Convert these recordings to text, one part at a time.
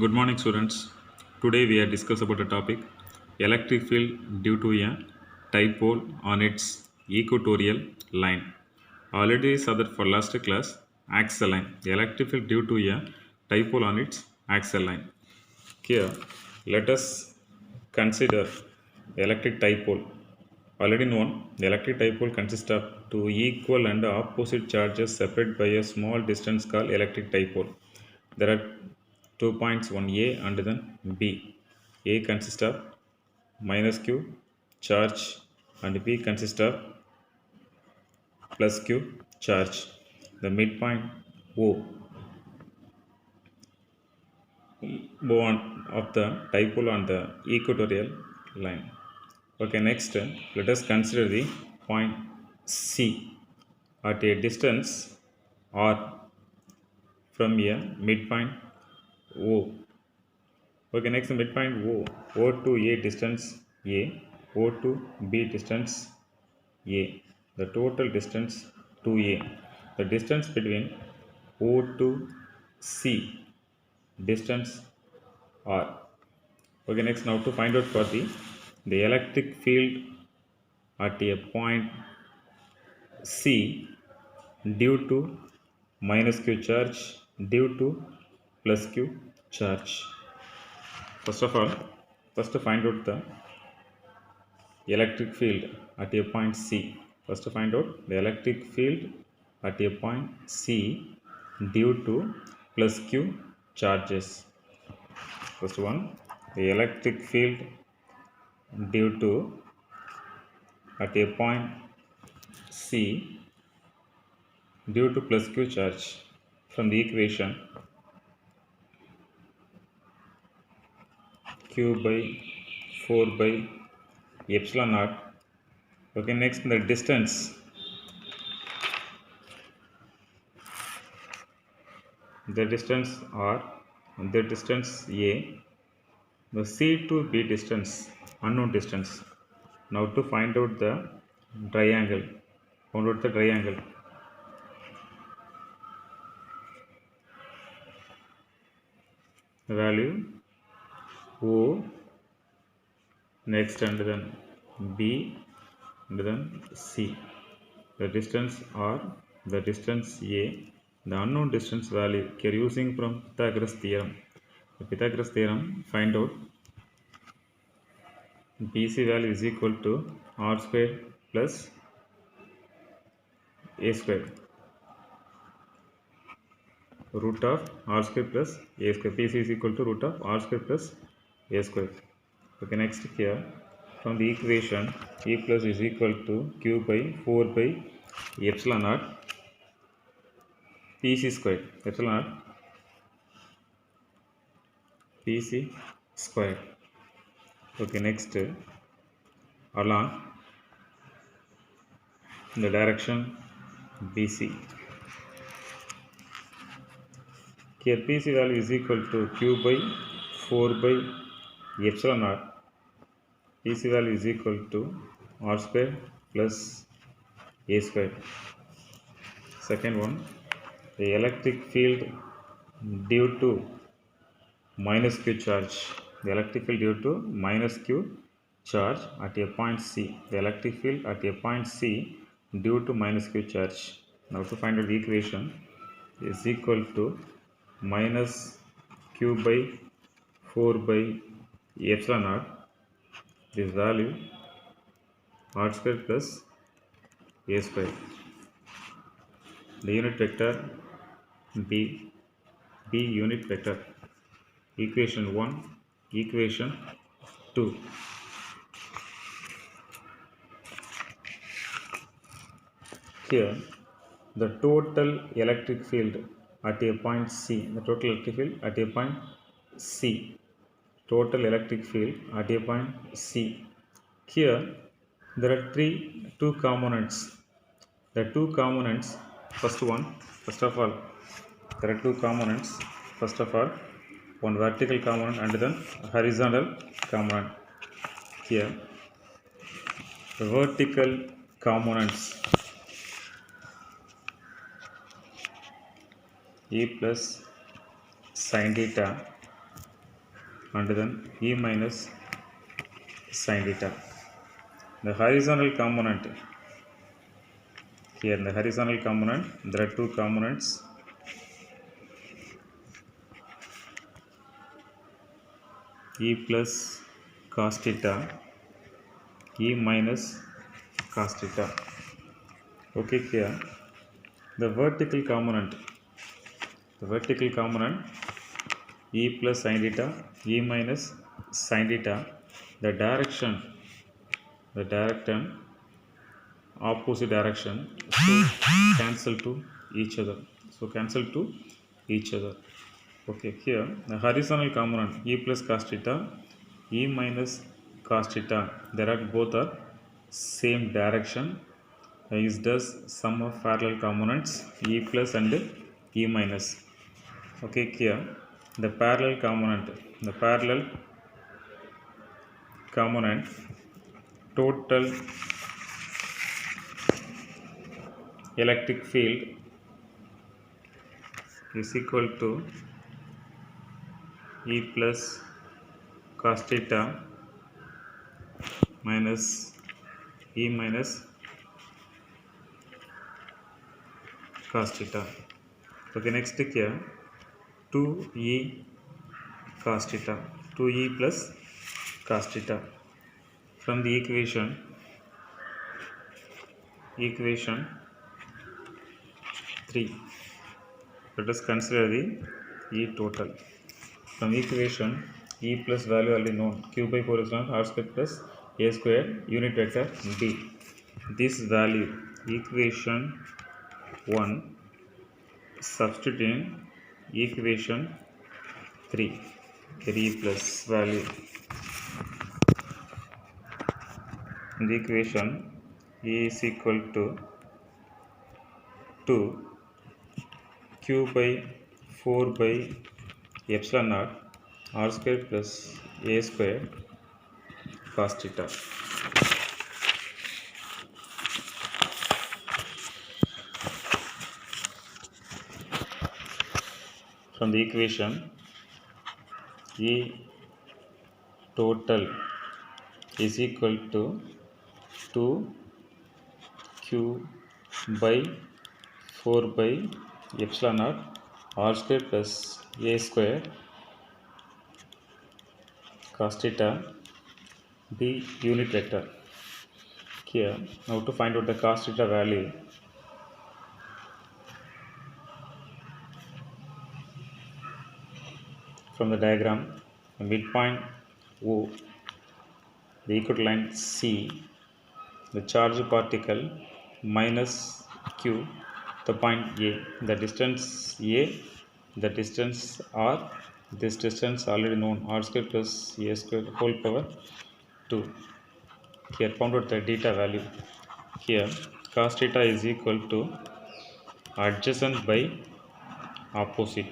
Good morning, students. Today we are discuss about a topic electric field due to a dipole on its equatorial line. Already saw that for last class, axial line. The electric field due to a dipole on its axial line. Here, let us consider the electric dipole. Already known, the electric dipole consists of two equal and opposite charges separated by a small distance called electric dipole. There are 2 points, one A and then B. A consists of minus Q charge and B consists of plus Q charge. The midpoint O bond of the dipole on the equatorial line. Okay, next let us consider the point C at a distance R from a midpoint O. Okay, next the midpoint O to A distance A, O to B distance A. The total distance 2A. The distance between O to C distance R. Okay, next now to find out for the electric field at a point C due to minus Q charge due to plus Q charge. First of all, first to find out the electric field at a point C. First to find out the electric field at a point C due to plus Q charges. First one, the electric field due to at a point C due to plus Q charge. From the equation Q by 4 by epsilon naught. Okay, next the distance. The distance R, the distance A, the C to B distance, unknown distance. Now to find out the triangle. Find out the triangle. Value O, next and then B and then C. The distance R, the distance A, the unknown distance value we are using from Pythagoras theorem. The Pythagoras theorem find out BC value is equal to R square plus A square, root of R square plus A square. BC is equal to root of R square plus A square. Okay, next here from the equation E plus is equal to Q by 4 by epsilon naught PC square, epsilon naught PC square. Okay, next along the direction BC. Here PC value is equal to Q by 4 by epsilon naught. PC value is equal to R square plus A square. Second one, the electric field due to minus Q charge. The electric field due to minus Q charge at a point C. The electric field at a point C due to minus Q charge. Now to find out the equation is equal to minus Q by 4 by epsilon naught. This value R square plus A square. The unit vector B unit vector. Equation 1, equation 2. Here the total electric field at a point C, the total electric field at a point C, total electric field at a point C. Here there are two components. The two components, first of all, there are two components. First of all, one vertical component and then horizontal component. Here the vertical components E plus sin theta and then E minus sin theta. The horizontal component, here in the horizontal component there are two components, E plus cos theta, E minus cos theta. Okay, here the vertical component E plus sin theta, E minus sin theta, the direction opposite direction, so cancel to each other. Okay, here the horizontal component E plus cos theta, E minus cos theta, there are both are same direction, is thus sum of parallel components E plus and E minus. Okay, here the parallel component total electric field is equal to E plus cos theta minus E minus cos theta. Okay, next here 2E cos theta, 2E plus cos theta. From the equation 3, let us consider the E total. From equation E plus value already known, q by 4 is known, r square plus a square unit vector d. This value, equation 1, substitute in equation 3, plus value. In the equation E is equal to 2 q by 4 by epsilon naught r square plus a square cos theta. From the equation E total is equal to 2q by 4 by epsilon naught r square plus a square cos theta d unit vector. Here now to find out the cos theta value, from the diagram, the midpoint O, the equator line C, the charge particle minus Q, the point A, the distance A, the distance R, this distance already known, r square plus a square whole power 2. Here found out the theta value. Here cos theta is equal to adjacent by opposite.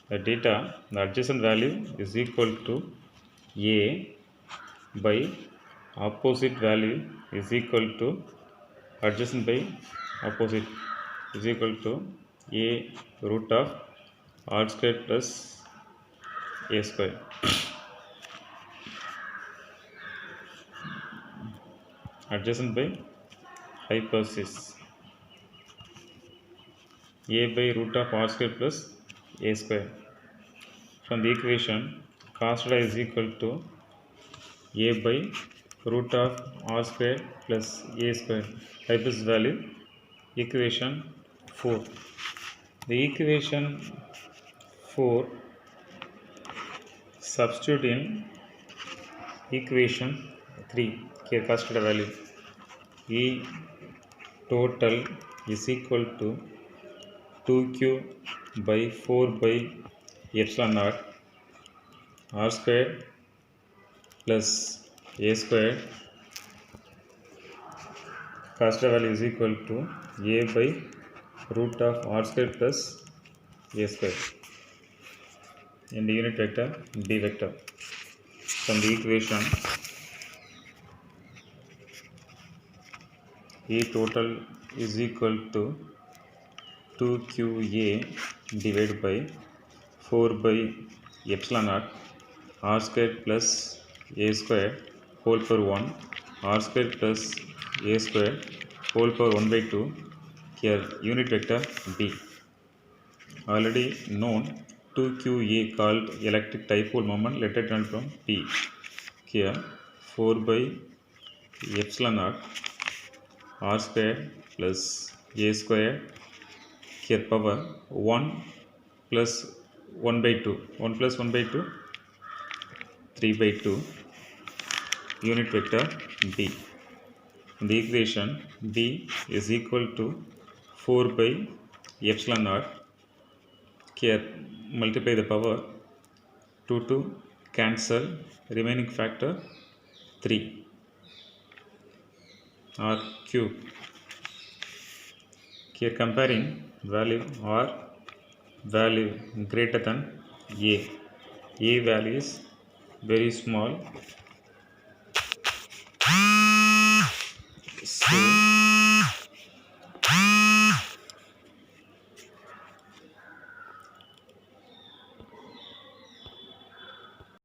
The adjacent value is equal to A by opposite value is equal to adjacent by opposite is equal to A root of r square plus a square. Adjacent by hypothesis A by root of r square plus a square. From the equation cos theta is equal to A by root of r square plus a square. Hypothesis value, equation 4. The equation 4 substitute in equation 3. Here cos theta value, E total is equal to 2q by 4 by epsilon naught r square plus a square. Cos theta value is equal to A by root of r square plus a square in the unit vector d vector. From the equation E total is equal to 2qa divided by 4 by epsilon naught r square plus a square whole power 1, r square plus a square whole power 1 by 2. Here unit vector B. Already known 2qa called electric dipole moment, let it run from P. Here 4 by epsilon naught r square plus a square, here power 1 plus 1 by 2, 1 plus 1 by 2, 3 by 2, unit vector B. The equation B is equal to 4 by epsilon naught. Here multiply the power 2 to cancel, remaining factor 3 r cube. Here comparing value r value greater than a value is very small,